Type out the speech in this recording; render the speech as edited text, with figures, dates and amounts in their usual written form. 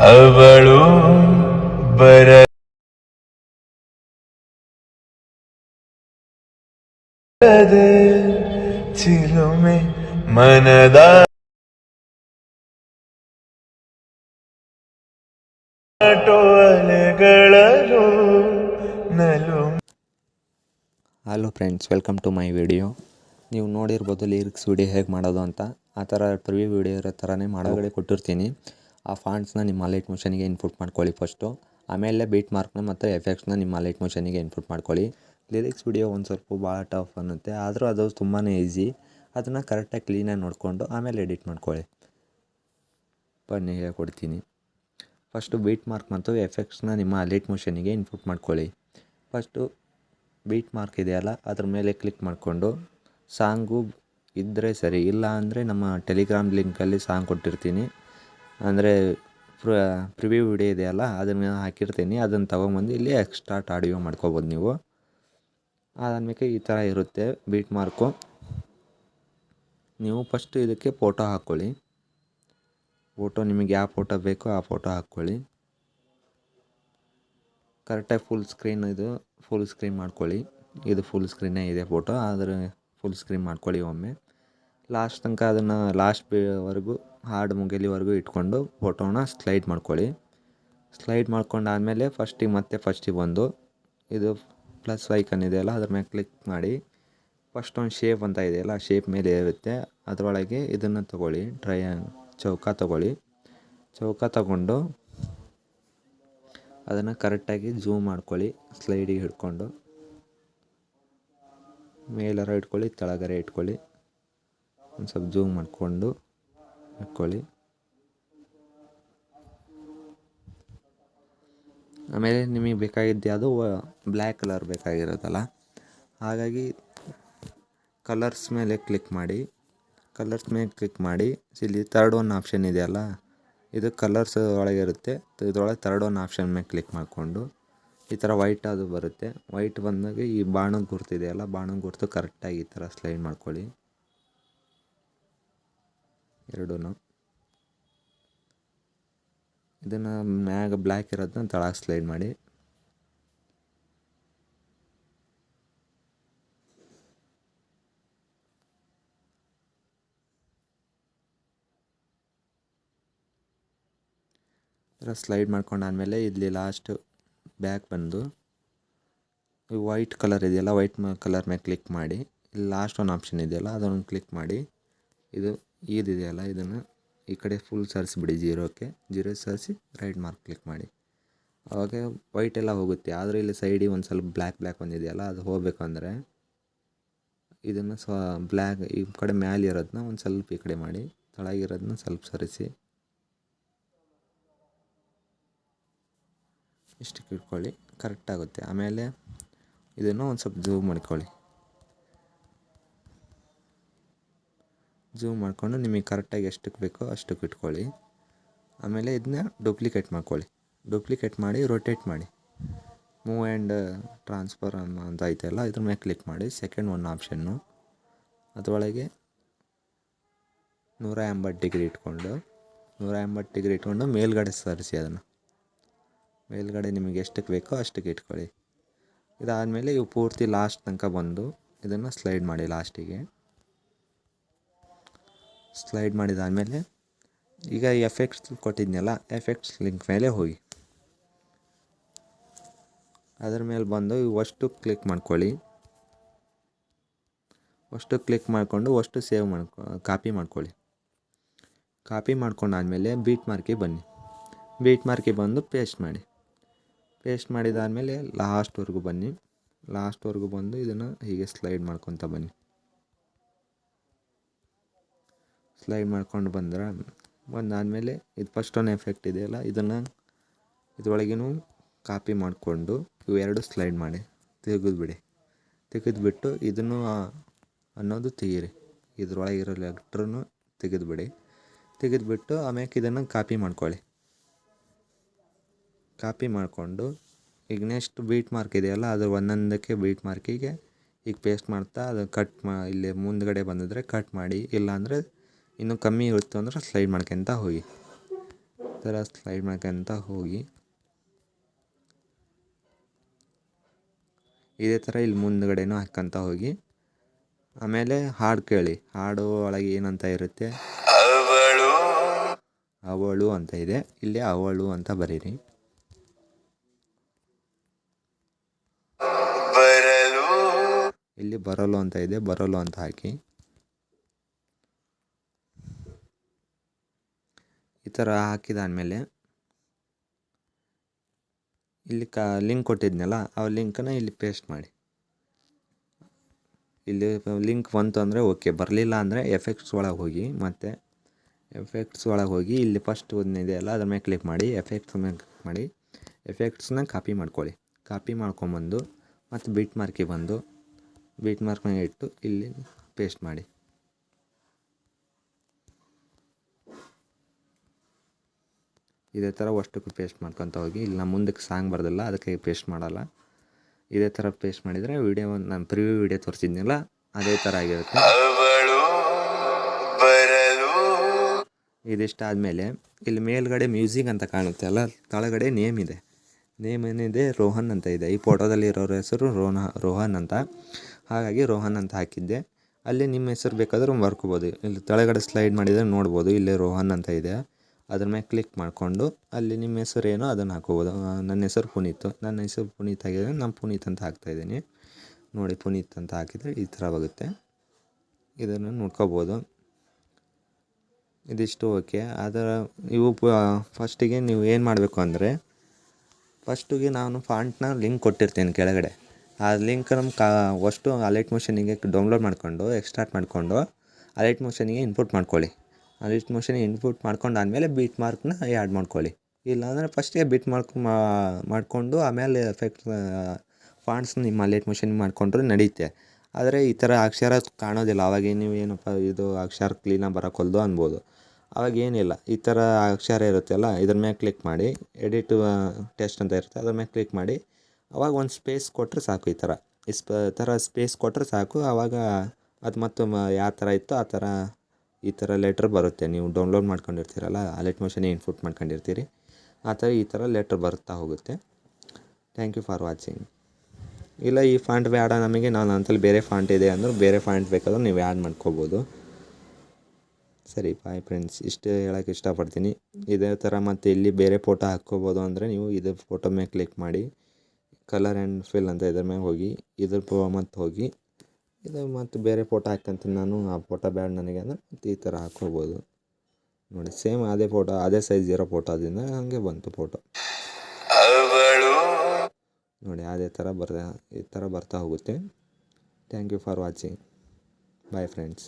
ಅವಳು ಬರದೆ ಚಿಲುಮೆ ಮನದ ಅಲೆಗಳಲು ನಲು. Hello friends, welcome to my video. ನೀವು ನೋಡಿರ್ಬೋದು ಲಿರಿಕ್ಸ್ ವಿಡಿಯೋ ಹೇಗೆ ಮಾಡೋದು ಅಂತ. ಆ ಥರ ಪ್ರಿವ್ಯೂ ವಿಡಿಯೋ ಇರೋ ಥರನೇ ಮಾಡೋಗಡೆ ಕೊಟ್ಟಿರ್ತೀನಿ. ಆ ಫಾಂಟ್ಸ್ನ ನಿಮ್ಮ ಲೈಟ್ ಮೋಷನಿಗೆ ಇನ್ಪುಟ್ ಮಾಡ್ಕೊಳ್ಳಿ ಫಸ್ಟು. ಆಮೇಲೆ ಬೀಟ್ ಮಾರ್ಕ್ನ ಮತ್ತು ಎಫೆಕ್ಟ್ಸ್ನ ನಿಮ್ಮ ಲೈಟ್ ಮೋಷನಿಗೆ ಇನ್ಪುಟ್ ಮಾಡ್ಕೊಳ್ಳಿ. ಲಿರಿಕ್ಸ್ ವಿಡಿಯೋ ಒಂದು ಸ್ವಲ್ಪ ಭಾಳ ಟಫ್ ಅನ್ನುತ್ತೆ, ಆದರೂ ಅದು ತುಂಬಾ ಈಸಿ. ಅದನ್ನು ಕರೆಕ್ಟಾಗಿ ಕ್ಲೀನಾಗಿ ನೋಡಿಕೊಂಡು ಆಮೇಲೆ ಎಡಿಟ್ ಮಾಡ್ಕೊಳ್ಳಿ. ಬನ್ನಿ ಹೇಳ್ಕೊಡ್ತೀನಿ. ಫಸ್ಟು ಬೀಟ್ ಮಾರ್ಕ್ ಮತ್ತು ಎಫೆಕ್ಟ್ಸ್ನ ನಿಮ್ಮ ಲೈಟ್ ಮೋಷನಿಗೆ ಇನ್ಪುಟ್ ಮಾಡ್ಕೊಳ್ಳಿ. ಫಸ್ಟು ಬೀಟ್ ಮಾರ್ಕ್ ಇದೆಯಲ್ಲ, ಅದ್ರ ಮೇಲೆ ಕ್ಲಿಕ್ ಮಾಡಿಕೊಂಡು ಸಾಂಗು ಇದ್ದರೆ ಸರಿ, ಇಲ್ಲ ಅಂದರೆ ನಮ್ಮ ಟೆಲಿಗ್ರಾಮ್ ಲಿಂಕಲ್ಲಿ ಸಾಂಗ್ ಕೊಟ್ಟಿರ್ತೀನಿ. ಅಂದರೆ ಪ್ರಿವ್ಯೂ ವಿಡಿಯೋ ಇದೆಯಲ್ಲ, ಅದನ್ನು ಹಾಕಿರ್ತೀನಿ. ಅದನ್ನು ತೊಗೊಂಬಂದು ಇಲ್ಲಿ ಎಕ್ಸ್ಟ್ರಾಕ್ಟ್ ಆಡಿಯೋ ಮಾಡ್ಕೊಬೋದು ನೀವು. ಅದಾದಮೇಲೆ ಈ ಥರ ಇರುತ್ತೆ ಬೀಟ್ ಮಾರ್ಕು. ನೀವು ಫಸ್ಟು ಇದಕ್ಕೆ ಫೋಟೋ ಹಾಕ್ಕೊಳ್ಳಿ. ಫೋಟೋ ನಿಮಗೆ ಯಾವ ಫೋಟೋ ಬೇಕೋ ಆ ಫೋಟೋ ಹಾಕ್ಕೊಳ್ಳಿ. ಕರೆಕ್ಟಾಗಿ ಫುಲ್ ಸ್ಕ್ರೀನ್ ಮಾಡ್ಕೊಳ್ಳಿ. ಇದು ಫುಲ್ ಸ್ಕ್ರೀನೇ ಇದೆ ಫೋಟೋ, ಆದರೆ ಫುಲ್ ಸ್ಕ್ರೀನ್ ಮಾಡ್ಕೊಳ್ಳಿ ಒಮ್ಮೆ. ಲಾಸ್ಟ್ ತನಕ ಅದನ್ನು ಲಾಸ್ಟ್ವರೆಗೂ ಹಾಡು ಮುಗಿಲಿವರೆಗೂ ಇಟ್ಕೊಂಡು ಫೋಟೋನ ಸ್ಲೈಡ್ ಮಾಡ್ಕೊಳ್ಳಿ. ಸ್ಲೈಡ್ ಮಾಡ್ಕೊಂಡಾದಮೇಲೆ ಫಸ್ಟಿಗೆ ಬಂದು ಇದು ಪ್ಲಸ್ ಐಕನ್ ಇದೆಯಲ್ಲ, ಅದ್ರ ಮೇಲೆ ಕ್ಲಿಕ್ ಮಾಡಿ. ಫಸ್ಟ್ ಒಂದು ಶೇಪ್ ಅಂತ ಇದೆಯಲ್ಲ, ಆ ಶೇಪ್ ಮೇಲೆ ಇರುತ್ತೆ. ಅದರೊಳಗೆ ಇದನ್ನು ತೊಗೊಳ್ಳಿ, ಚೌಕ ತೊಗೊಳ್ಳಿ. ಚೌಕ ತಗೊಂಡು ಅದನ್ನು ಕರೆಕ್ಟಾಗಿ ಝೂಮ್ ಮಾಡ್ಕೊಳ್ಳಿ. ಸ್ಲೈಡಿಗೆ ಹಿಡ್ಕೊಂಡು ಮೇಲರ ಇಟ್ಕೊಳ್ಳಿ, ಕೆಳಗರೆ ಇಟ್ಕೊಳ್ಳಿ. ಒಂದು ಸ್ವಲ್ಪ ಝೂಮ್ ಮಾಡಿಕೊಂಡು ಇಟ್ಕೊಳ್ಳಿ. ಆಮೇಲೆ ನಿಮಗೆ ಬೇಕಾಗಿದ್ದು ಯಾವುದು ಬ್ಲ್ಯಾಕ್ ಕಲರ್ ಬೇಕಾಗಿರೋದಲ್ಲ, ಹಾಗಾಗಿ ಕಲರ್ಸ್ ಮೇಲೆ ಕ್ಲಿಕ್ ಮಾಡಿ. ಇಲ್ಲಿ ಥರ್ಡ್ ಒನ್ ಆಪ್ಷನ್ ಇದೆಯಲ್ಲ, ಇದು ಕಲರ್ಸ್ ಒಳಗೆ ಇರುತ್ತೆ. ಇದರೊಳಗೆ ಥರ್ಡ್ ಒನ್ ಆಪ್ಷನ್ ಮೇಲೆ ಕ್ಲಿಕ್ ಮಾಡಿಕೊಂಡು ಈ ಥರ ವೈಟ್ ಅದು ಬರುತ್ತೆ. ವೈಟ್ ಬಂದಾಗ ಈ ಬಾಣದ ಗುರ್ತು ಇದೆಯಲ್ಲ, ಬಾಣದ ಗುರ್ತು ಕರೆಕ್ಟಾಗಿ ಈ ಥರ ಸ್ಲೈಡ್ ಮಾಡ್ಕೊಳ್ಳಿ ಎರಡೂ. ಇದನ್ನು ಮ್ಯಾಗ ಬ್ಲ್ಯಾಕ್ ಇರೋದನ್ನ ತಳಗೆ ಸ್ಲೈಡ್ ಮಾಡಿ. ಸ್ಲೈಡ್ ಮಾಡ್ಕೊಂಡಾದ್ಮೇಲೆ ಇಲ್ಲಿ ಲಾಸ್ಟ್ ಬ್ಯಾಕ್ ಬಂದು ವೈಟ್ ಕಲರ್ ಇದೆಯಲ್ಲ, ವೈಟ್ ಕಲರ್ ಮೇಲೆ ಕ್ಲಿಕ್ ಮಾಡಿ. ಇಲ್ಲಿ ಲಾಸ್ಟ್ ಒಂದು ಆಪ್ಷನ್ ಇದೆಯಲ್ಲ, ಅದನ್ನು ಕ್ಲಿಕ್ ಮಾಡಿ. ಇದೆಯಲ್ಲ, ಇದನ್ನು ಈ ಕಡೆ ಫುಲ್ ಸರಿಸಿಬಿಡಿ. ಜೀರೋ ಸರಿಸಿ ರೈಟ್ ಮಾರ್ಕ್ ಕ್ಲಿಕ್ ಮಾಡಿ. ಆವಾಗ ವೈಟ್ ಎಲ್ಲ ಹೋಗುತ್ತೆ. ಆದರೆ ಇಲ್ಲಿ ಸೈಡಿಗೆ ಒಂದು ಸ್ವಲ್ಪ ಬ್ಲ್ಯಾಕ್ ಬಂದಿದೆಯಲ್ಲ, ಅದು ಹೋಗಬೇಕು ಅಂದರೆ ಇದನ್ನು ಬ್ಲ್ಯಾಕ್ ಈ ಕಡೆ ಮ್ಯಾಲೆ ಇರೋದನ್ನ ಒಂದು ಸ್ವಲ್ಪ ಈ ಕಡೆ ಮಾಡಿ, ತಳಗಿರೋದನ್ನ ಸ್ವಲ್ಪ ಸರಿಸಿ ಇಷ್ಟಕ್ಕೆ ಇಟ್ಕೊಳ್ಳಿ, ಕರೆಕ್ಟಾಗುತ್ತೆ. ಆಮೇಲೆ ಇದನ್ನು ಒಂದು ಸ್ವಲ್ಪ ಝೂಮ್ ಮಾಡಿಕೊಂಡು ನಿಮಗೆ ಕರೆಕ್ಟಾಗಿ ಎಷ್ಟಕ್ಕೆ ಬೇಕೋ ಅಷ್ಟಕ್ಕೆ ಇಟ್ಕೊಳ್ಳಿ. ಆಮೇಲೆ ಇದನ್ನ ಡೂಪ್ಲಿಕೇಟ್ ಮಾಡಿ ರೊಟೇಟ್ ಮಾಡಿ. ಮೂವ್ ಆ್ಯಂಡ್ ಟ್ರಾನ್ಸ್ಫರ್ ಅಂತ ಐತೆಲ್ಲ, ಇದ್ರ ಮೇಲೆ ಕ್ಲಿಕ್ ಮಾಡಿ. ಸೆಕೆಂಡ್ ಒನ್ ಆಪ್ಷನ್ನು ಅದರೊಳಗೆ 180 ಡಿಗ್ರಿ ಇಟ್ಕೊಂಡು ಮೇಲ್ಗಡೆ ಸರಿಸಿ. ಅದನ್ನು ಮೇಲ್ಗಡೆ ನಿಮಗೆ ಎಷ್ಟಕ್ಕೆ ಬೇಕೋ ಅಷ್ಟಕ್ಕೆ ಇಟ್ಕೊಳ್ಳಿ. ಇದಾದಮೇಲೆ ಇವು ಪೂರ್ತಿ ಲಾಸ್ಟ್ ತನಕ ಬಂದು ಇದನ್ನು ಸ್ಲೈಡ್ ಮಾಡಿ. ಲಾಸ್ಟಿಗೆ ಸ್ಲೈಡ್ ಮಾಡಿದಾದಮೇಲೆ ಈಗ ಎಫೆಕ್ಟ್ಸ್ ಕೊಟ್ಟಿದ್ನಲ್ಲ, ಎಫೆಕ್ಟ್ಸ್ ಲಿಂಕ್ ಮೇಲೆ ಹೋಗಿ ಅದರ ಮೇಲೆ ಬಂದು ಅಷ್ಟು ಕ್ಲಿಕ್ ಮಾಡ್ಕೊಳ್ಳಿ. ಮಾಡಿಕೊಂಡು ಕಾಪಿ ಮಾಡ್ಕೊಳ್ಳಿ. ಕಾಪಿ ಮಾಡ್ಕೊಂಡಾದ್ಮೇಲೆ ಬೀಟ್ ಮಾರ್ಕಿಗೆ ಬಂದು ಪೇಸ್ಟ್ ಮಾಡಿದಾದಮೇಲೆ ಲಾಸ್ಟ್ವರೆಗೂ ಬಂದು ಇದನ್ನು ಹೀಗೆ ಸ್ಲೈಡ್ ಮಾಡ್ಕೊತ ಬನ್ನಿ. ಸ್ಲೈಡ್ ಮಾಡ್ಕೊಂಡು ಬಂದಾದಮೇಲೆ ಇದು ಫಸ್ಟ್ ಒಂದು ಎಫೆಕ್ಟ್ ಇದೆಯಲ್ಲ, ಇದನ್ನು ಇದ್ರೊಳಗೇನು ಕಾಪಿ ಮಾಡಿಕೊಂಡು ಇವೆರಡು ಸ್ಲೈಡ್ ಮಾಡಿ ತೆಗೆದುಬಿಟ್ಟು ಇದನ್ನು ಅನ್ನೋದು ತೆಗೀರಿ. ಇದ್ರೊಳಗಿರೋ ಲೆಟ್ರನ್ನು ತೆಗೆದುಬಿಟ್ಟು ಆಮೇಲೆ ಇದನ್ನು ಕಾಪಿ ಮಾಡಿಕೊಂಡು ಈಗ ನೆಕ್ಸ್ಟ್ ಬೀಟ್ ಮಾರ್ಕ್ ಇದೆಯಲ್ಲ, ಅದು ಒಂದೊಂದಕ್ಕೆ ಬೀಟ್ ಮಾರ್ಕಿಗೆ ಈಗ ಪೇಸ್ಟ್ ಮಾಡ್ತಾ ಅದು ಇಲ್ಲಿ ಮುಂದ್ಗಡೆ ಬಂದಿದ್ರೆ ಕಟ್ ಮಾಡಿ, ಇಲ್ಲಾಂದರೆ ಇನ್ನೂ ಕಮ್ಮಿ ಇತ್ತು ಅಂದರೆ ಸ್ಲೈಡ್ ಮಾಡ್ಕೊತ ಹೋಗಿ. ಥರ ಸ್ಲೈಡ್ ಮಾಡ್ಕೊಂತ ಹೋಗಿ ಇದೇ ಥರ ಇಲ್ಲಿ ಮುಂದ್ಗಡೆನೂ ಹಾಕ್ಕೊಂತ ಹೋಗಿ ಆಮೇಲೆ ಹಾಡು ಕೇಳಿ. ಹಾಡು ಒಳಗೆ ಏನಂತ ಇರುತ್ತೆ, ಅವಳು ಅವಳು ಅಂತ ಇದೆ, ಇಲ್ಲಿ ಅವಳು ಅಂತ ಬರೀರಿ. ಬರಲು ಇಲ್ಲಿ ಬರಲು ಅಂತ ಇದೆ, ಬರಲು ಅಂತ ಹಾಕಿ. ಈ ಥರ ಹಾಕಿದಾದ್ಮೇಲೆ ಇಲ್ಲಿ ಲಿಂಕ್ ಕೊಟ್ಟಿದ್ನಲ್ಲ, ಆ ಲಿಂಕನ್ನ ಇಲ್ಲಿ ಪೇಸ್ಟ್ ಮಾಡಿ. ಇಲ್ಲಿ ಲಿಂಕ್ ಬಂತು ಅಂದರೆ ಓಕೆ, ಬರಲಿಲ್ಲ ಅಂದರೆ ಎಫೆಕ್ಟ್ಸ್ ಒಳಗೆ ಹೋಗಿ, ಮತ್ತು ಎಫೆಕ್ಟ್ಸ್ ಒಳಗೆ ಹೋಗಿ ಇಲ್ಲಿ ಫಸ್ಟ್ ಒಂದಿದೆ ಅಲ್ಲ ಅದ್ರ ಮೇಲೆ ಕ್ಲಿಕ್ ಮಾಡಿ, ಎಫೆಕ್ಟ್ಸ್ ಮೇಲೆ ಕ್ಲಿಕ್ ಮಾಡಿ, ಎಫೆಕ್ಟ್ಸ್ನ ಕಾಪಿ ಮಾಡ್ಕೊಳ್ಳಿ. ಕಾಪಿ ಮಾಡ್ಕೊಂಬಂದು ಮತ್ತು ಬಿಟ್ ಮಾರ್ಕಿಗೆ ಬಂದು ಬಿಟ್ ಮಾರ್ಕ್ ಮೇಲೆ ಇಟ್ಟು ಇಲ್ಲಿ ಪೇಸ್ಟ್ ಮಾಡಿ. ಇದೇ ಥರ ಅಷ್ಟಕ್ಕೂ ಪೇಸ್ಟ್ ಮಾಡ್ಕೊತ ಹೋಗಿ. ಇಲ್ಲಿ ನಾನು ಮುಂದಕ್ಕೆ ಸಾಂಗ್ ಬರ್ದಲ್ಲ ಅದಕ್ಕೆ ಪೇಸ್ಟ್ ಮಾಡಲ್ಲ. ಇದೇ ಥರ ಪೇಸ್ಟ್ ಮಾಡಿದರೆ ವಿಡಿಯೋ ನಾನು ಪ್ರಿವ್ಯೂ ವಿಡಿಯೋ ತೋರಿಸಿದ್ನಲ್ಲ ಅದೇ ಥರ ಆಗಿರುತ್ತೆ. ಅವಳು ಬರಲು ಇದಿಷ್ಟ ಆದಮೇಲೆ ಇಲ್ಲಿ ಮೇಲ್ಗಡೆ ಮ್ಯೂಸಿಕ್ ಅಂತ ಕಾಣುತ್ತೆ ಅಲ್ಲ, ಕೆಳಗಡೆ ನೇಮ್ ಇದೆ. ನೇಮ್ ಏನಿದೆ, ರೋಹನ್ ಅಂತ ಇದೆ. ಈ ಫೋಟೋದಲ್ಲಿ ಇರೋರ ಹೆಸರು ರೋಹನ್ ಅಂತ, ಹಾಗಾಗಿ ರೋಹನ್ ಅಂತ ಹಾಕಿದ್ದೆ. ಅಲ್ಲಿ ನಿಮ್ಮ ಹೆಸರು ಬೇಕಾದರೂ ಬರ್ಕೋಬೋದು. ಇಲ್ಲಿ ಕೆಳಗಡೆ ಸ್ಲೈಡ್ ಮಾಡಿದರೆ ನೋಡ್ಬೋದು, ಇಲ್ಲೇ ರೋಹನ್ ಅಂತ ಇದೆ. ಅದ್ರ ಮೇಲೆ ಕ್ಲಿಕ್ ಮಾಡಿಕೊಂಡು ಅಲ್ಲಿ ನಿಮ್ಮ ಹೆಸರು ಏನೋ ಅದನ್ನು ಹಾಕೋಬೋದು. ನನ್ನ ಹೆಸರು ಪುನೀತ್, ನನ್ನ ಹೆಸರು ಪುನೀತ್ ಆಗಿದೆ, ನಾನು ಪುನೀತ್ ಅಂತ ಹಾಕ್ತಾಯಿದ್ದೀನಿ. ನೋಡಿ, ಪುನೀತ್ ಅಂತ ಹಾಕಿದರೆ ಈ ಥರ ಆಗುತ್ತೆ. ಇದನ್ನು ನೋಡ್ಕೋಬೋದು. ಇದಿಷ್ಟು ಓಕೆ. ಅದರ ಇವು ಫಸ್ಟಿಗೆ ನೀವು ಏನು ಮಾಡಬೇಕು ಅಂದರೆ, ಫಸ್ಟಿಗೆ ನಾನು ಫಾಂಟ್ನ ಲಿಂಕ್ ಕೊಟ್ಟಿರ್ತೀನಿ ಕೆಳಗಡೆ. ಆ ಲಿಂಕ್ ಅಷ್ಟು ಅಲೈಟ್ ಮೋಷನಿಗೆ ಡೌನ್ಲೋಡ್ ಮಾಡಿಕೊಂಡು ಎಕ್ಸ್ಟ್ರಾಕ್ಟ್ ಮಾಡಿಕೊಂಡು ಅಲೈಟ್ ಮೋಷನಿಗೆ ಇನ್ಪುಟ್ ಮಾಡ್ಕೊಳ್ಳಿ. ಅಲೈಟ್ ಮೋಷನಿಗೆ ಇನ್ಪುಟ್ ಮಾಡ್ಕೊಂಡಾದಮೇಲೆ ಬೀಟ್ ಮಾರ್ಕ್ನ ಆ್ಯಡ್ ಮಾಡ್ಕೊಳ್ಳಿ. ಇಲ್ಲಾಂದರೆ ಫಸ್ಟಿಗೆ ಬಿಟ್ ಮಾರ್ಕ್ ಮಾಡಿಕೊಂಡು ಆಮೇಲೆ ಎಫೆಕ್ಟ್ ಫಾಂಟ್ಸ್ ನಿಮ್ಮ ಅಲೈಟ್ ಮೋಷನ್ ಮಾಡಿಕೊಂಡ್ರೆ ನಡೆಯುತ್ತೆ. ಆದರೆ ಈ ಥರ ಅಕ್ಷರ ಕಾಣೋದಿಲ್ಲ. ಅವಾಗ ನೀವು ಏನಪ್ಪ ಇದು ಅಕ್ಷರ ಕ್ಲೀನಾಗಿ ಬರೋಕ್ಕೊಲ್ದು ಅನ್ಬೋದು. ಅವಾಗ ಏನಿಲ್ಲ, ಈ ಥರ ಅಕ್ಷರ ಇರುತ್ತಲ್ಲ ಇದ್ರ ಮೇಲೆ ಕ್ಲಿಕ್ ಮಾಡಿ, ಎಡಿಟ್ ಟೆಸ್ಟ್ ಅಂತ ಇರುತ್ತೆ ಅದ್ರ ಮೇಲೆ ಕ್ಲಿಕ್ ಮಾಡಿ, ಅವಾಗ ಒಂದು ಸ್ಪೇಸ್ ಕೊಟ್ಟರೆ ಸಾಕು. ಈ ಥರ ಸ್ಪೇಸ್ ಕೊಟ್ಟರೆ ಸಾಕು. ಆವಾಗ ಅದು ಮತ್ತು ಯಾವ ಥರ ಇತ್ತು ಆ ಥರ ಈ ಥರ ಲೆಟ್ರ್ ಬರುತ್ತೆ. ನೀವು ಡೌನ್ಲೋಡ್ ಮಾಡ್ಕೊಂಡಿರ್ತೀರಲ್ಲ, ಅಲೈಟ್ ಮೋಷನಿಗೆ ಇನ್ಪುಟ್ ಮಾಡ್ಕೊಂಡಿರ್ತೀರಿ, ಆ ಥರ ಈ ಥರ ಲೆಟ್ರ್ ಬರ್ತಾ ಹೋಗುತ್ತೆ. Thank you for watching. ಇಲ್ಲ ಈ ಫಾಂಟ್ ಬೇಡ ನಮಗೆ, ನಾನು ಅಂತಲ್ಲಿ ಬೇರೆ ಫಾಂಟ್ ಇದೆ ಅಂದ್ರೆ ಬೇರೆ ಫಾಂಟ್ ಬೇಕಾದ್ರೆ ನೀವು ಆ್ಯಡ್ ಮಾಡ್ಕೋಬೋದು. ಸರಿ, ಬಾಯ್ ಫ್ರೆಂಡ್ಸ್. ಇಷ್ಟು ಹೇಳೋಕ್ಕೆ ಇಷ್ಟಪಡ್ತೀನಿ. ಇದೇ ಥರ ಮತ್ತು ಇಲ್ಲಿ ಬೇರೆ ಫೋಟೋ ಹಾಕ್ಕೋಬೋದು ಅಂದರೆ ನೀವು ಇದು ಫೋಟೋ ಮೇಲೆ ಕ್ಲಿಕ್ ಮಾಡಿ, ಕಲರ್ ಆ್ಯಂಡ್ ಫಿಲ್ ಅಂತ ಇದ್ರ ಮೇಲೆ ಹೋಗಿ, ಇದ್ರ ಮತ್ತು ಹೋಗಿ ಇದು ಮತ್ತು ಬೇರೆ ಫೋಟೋ ಹಾಕ್ಕೊಂತೀನಿ ನಾನು. ಆ ಫೋಟೋ ಬ್ಯಾಡ್ ನನಗೆ ಅಂದರೆ ಮತ್ತು ಈ ಥರ ಹಾಕ್ಕೋಬೋದು. ನೋಡಿ, ಸೇಮ್ ಅದೇ ಫೋಟೋ, ಅದೇ ಸೈಜ್ ಇರೋ ಫೋಟೋ ಅದರಿಂದ ಹಾಗೆ ಬಂತು ಫೋಟೋ. ಅವಳು ನೋಡಿ, ಅದೇ ಥರ ಈ ಥರ ಬರ್ತಾ ಹೋಗುತ್ತೆ. Thank you for watching. Bye friends.